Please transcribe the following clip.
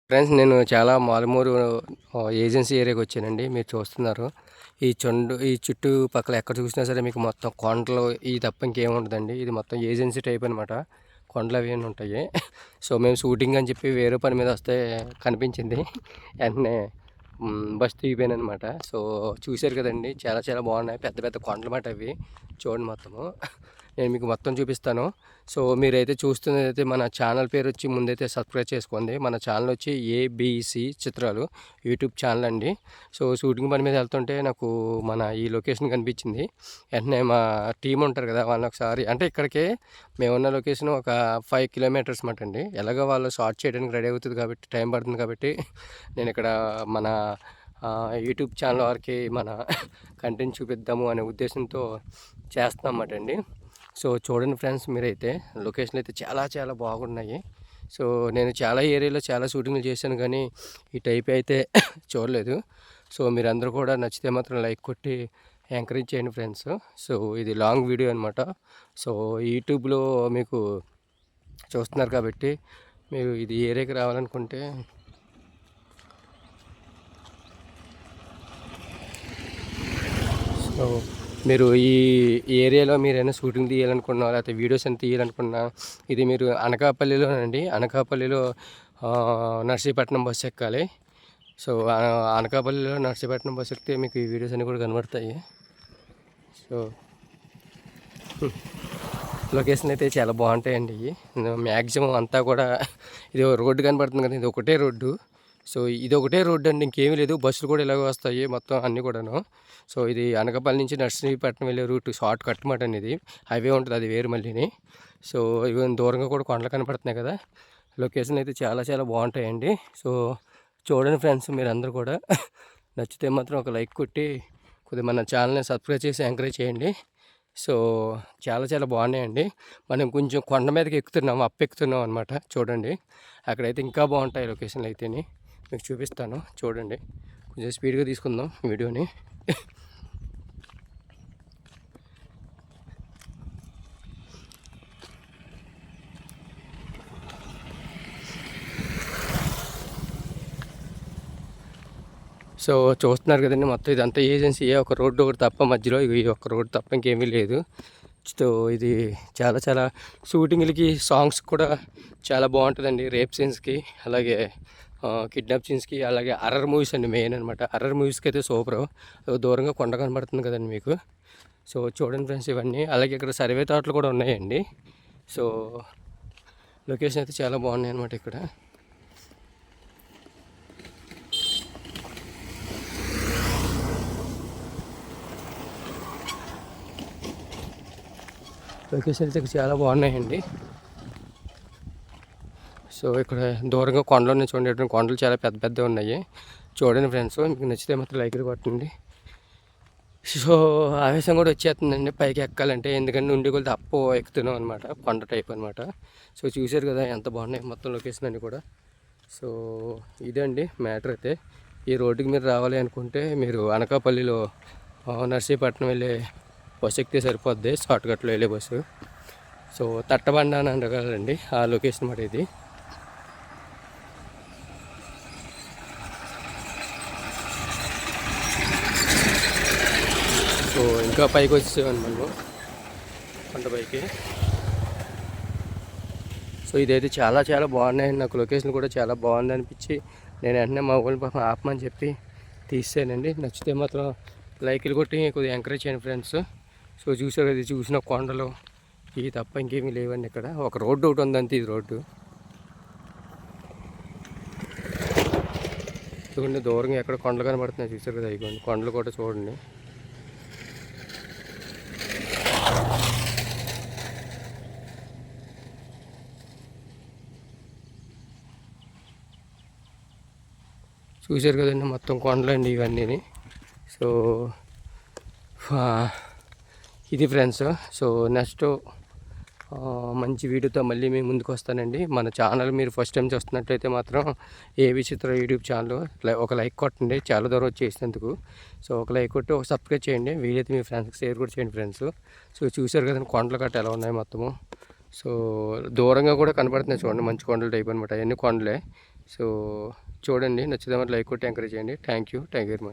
Friends నేను చాలా మారుమూరు agency ఏరియాకి వచ్చానండి. మీరు చూస్తున్నారు. ఈ చుట్టుపక్కల ఎక్కడ చూసినా సరే మీకు మొత్తం కొండలు ఈ తప్ప ఇంకేమి ఉండదండి. ఇది మొత్తం ఏజెన్సీ టైప్ అనమాట. కొండలు అవి ఉంటాయి. సో మేము షూటింగ్ అని చెప్పి వేరే పని మీద వస్తే కనిపించింది. వెంటనే బస్ దిగిపోయాను అనమాట. సో చూశారు కదండి, చాలా చాలా బాగున్నాయి. పెద్ద పెద్ద కొండలు మాట అవి. చూడండి మొత్తము. నేను మీకు మొత్తం చూపిస్తాను. సో మీరైతే చూస్తున్నదైతే మన ఛానల్ పేరు వచ్చి ముందైతే సబ్స్క్రైబ్ చేసుకోండి. మన ఛానల్ వచ్చి ఏబిసి చిత్రాలు యూట్యూబ్ ఛానల్ అండి. సో షూటింగ్ పని మీద వెళ్తుంటే నాకు మన ఈ లొకేషన్ కనిపించింది. వెంటనే మా టీం ఉంటారు కదా, వాళ్ళని ఒకసారి అంటే ఇక్కడికే మేమున్న లొకేషన్ ఒక 5 కిలోమీటర్స్ మాట అండి. ఎలాగో వాళ్ళు షార్ట్ చేయడానికి రెడీ అవుతుంది కాబట్టి టైం పడుతుంది కాబట్టి నేను ఇక్కడ మన యూట్యూబ్ ఛానల్ వారికి మన కంటెంట్ చూపిద్దాము అనే ఉద్దేశంతో చేస్తున్నాం అన్నమాట అండి. సో చూడండి ఫ్రెండ్స్, మీరైతే లొకేషన్ అయితే చాలా చాలా బాగున్నాయి. సో నేను చాలా ఏరియాలో చాలా షూటింగ్లు చేశాను కానీ ఈ టైప్ అయితే చూడలేదు. సో మీరందరూ కూడా నచ్చితే మాత్రం లైక్ కొట్టి ఎంకరేజ్ చేయండి ఫ్రెండ్స్. సో ఇది లాంగ్ వీడియో అనమాట. సో యూట్యూబ్లో మీకు చూస్తున్నారు కాబట్టి మీరు ఇది ఏరియాకి రావాలనుకుంటే సో మీరు ఈ ఏరియాలో మీరైనా షూటింగ్ తీయాలనుకున్నా లేకపోతే వీడియోస్ అని తీయాలనుకున్నా ఇది మీరు అనకాపల్లిలోనండి. అనకాపల్లిలో నర్సీపట్నం బస్సు ఎక్కాలి. సో అనకాపల్లిలో నర్సీపట్నం బస్సు ఎక్కితే మీకు ఈ వీడియోస్ అన్నీ కూడా కనబడతాయి. సో లొకేషన్ అయితే చాలా బాగుంటాయండి. మ్యాక్సిమం అంతా కూడా ఇది రోడ్డు కనబడుతుంది కదా, ఇది ఒకటే రోడ్డు. సో ఇది ఒకటే రోడ్డు అండి, ఇంకేమీ లేదు. బస్సులు కూడా ఇలాగ వస్తాయి మొత్తం అన్నీ కూడాను. సో ఇది అనకాపల్లి నుంచి నర్సీపట్నం వెళ్ళే రూట్ షార్ట్ కట్ మాట అనేది. హైవే ఉంటుంది, అది వేరు మళ్ళీని. సో ఇవి దూరంగా కూడా కొండలు కనపడుతున్నాయి కదా. లొకేషన్ అయితే చాలా చాలా బాగుంటాయండి. సో చూడండి ఫ్రెండ్స్, మీరందరూ కూడా నచ్చితే మాత్రం ఒక లైక్ కొట్టి కొద్దిగా మన ఛానల్ని సబ్స్క్రైబ్ చేసి ఎంకరేజ్ చేయండి. సో చాలా చాలా బాగున్నాయండి. మనం కొంచెం కొండ మీదకి ఎక్కుతున్నాం, ఎక్కుతున్నాం అనమాట. చూడండి అక్కడైతే ఇంకా బాగుంటాయి లొకేషన్లు అయితేని. మీకు చూపిస్తాను చూడండి. కొంచెం స్పీడ్గా తీసుకుందాం వీడియోని. సో చూస్తున్నారు కదండి, మొత్తం ఇదంతా ఏజెన్సీ. ఒక రోడ్డు ఒకటి తప్ప మధ్యలో ఈ ఒక్క రోడ్డు తప్ప ఇంకేమీ లేదు. సో ఇది చాలా చాలా షూటింగ్లకి సాంగ్స్ కూడా చాలా బాగుంటుందండి. రేప్ సీన్స్కి, అలాగే కిడ్నాప్ సీన్స్కి, అలాగే అర్రర్ మూవీస్ అండి మెయిన్ అనమాట. అర్రర్ మూవీస్కి అయితే సూపర్. దూరంగా కొండ కనబడుతుంది కదండి మీకు. సో చూడండి ఫ్రెండ్స్ ఇవన్నీ. అలాగే ఇక్కడ సర్వే తోటలు కూడా ఉన్నాయండి. సో లొకేషన్ అయితే చాలా బాగున్నాయి అనమాట ఇక్కడ. లొకేషన్స్ అయితే చాలా బాగున్నాయండి. సో ఇక్కడ దూరంగా కొండలు ఉన్నాయి చూడండి. కొండలు చాలా పెద్ద పెద్దగా ఉన్నాయి. చూడండి ఫ్రెండ్స్, మీకు నచ్చితే మాత్రం లైక్లు కొట్టండి. సో ఆవేశం కూడా వచ్చేస్తుందండి పైకి ఎక్కాలంటే, ఎందుకంటే ఉండి కొద్ది అప్పు ఎక్కుతున్నాం అనమాట. కొండ టైప్ అనమాట. సో చూశారు కదా ఎంత బాగున్నాయి మొత్తం లొకేషన్ అన్నీ కూడా. సో ఇదండి మ్యాటర్ అయితే. ఈ రోడ్డుకి మీరు రావాలి అనుకుంటే మీరు అనకాపల్లిలో నర్సీపట్నం వెళ్ళే బస్సు ఎక్కితే సరిపోద్ది, షార్ట్కట్లో వెళ్ళే బస్సు. సో తట్టబండ అని అనగలండి ఆ లొకేషన్ మాట ఇది. సో ఇంకా పైకి వచ్చేసామండి మనము కొండపైకి. సో ఇదైతే చాలా చాలా బాగున్నాయండి. నాకు లొకేషన్ కూడా చాలా బాగుంది అనిపించి నేను వెంటనే మా ఊళ్ళో పాపం ఆపమని చెప్పి తీసానండి. నచ్చితే మాత్రం లైక్లు కొట్టి కొద్దిగా ఎంకరేజ్ చేయండి ఫ్రెండ్స్. సో చూసారు కదా, చూసిన కొండలు ఇవి తప్ప ఇంకేమీ లేవండి ఇక్కడ. ఒక రోడ్డు ఒకటి ఉందంతే, ఇది రోడ్డు. చూడండి దూరంగా ఎక్కడ కొండలు కనబడుతున్నాయి చూసారు కదా, ఇవ్వండి కొండలు కూడా చూడండి. చూసారు కదండి మొత్తం కొండలండి ఇవన్నీ. సో ఇది ఫ్రెండ్స్. సో నెక్స్ట్ మంచి వీడియోతో మళ్ళీ మేము ముందుకు వస్తానండి. మన ఛానల్ మీరు ఫస్ట్ టైం చూస్తున్నట్లయితే మాత్రం ఏబి చిత్ర యూట్యూబ్ ఛానల్ ఒక లైక్ కొట్టండి, చాలా దూరం వచ్చేసినందుకు. సో ఒక లైక్ కొట్టి ఒక సబ్స్క్రైబ్ చేయండి. వీలైతే మీ ఫ్రెండ్స్కి షేర్ కూడా చేయండి ఫ్రెండ్స్. సో చూసారు కదండి కొండలు గట్ట ఎలా ఉన్నాయి మొత్తము. సో దూరంగా కూడా కనబడుతున్నాయి చూడండి, మంచి కొండలు టైప్ అనమాట. అవన్నీ కొండలే. సో చూడండి, నచ్చితే మరి లైక్ కొట్టి ఎంకరేజ్ చేయండి. Thank you very much.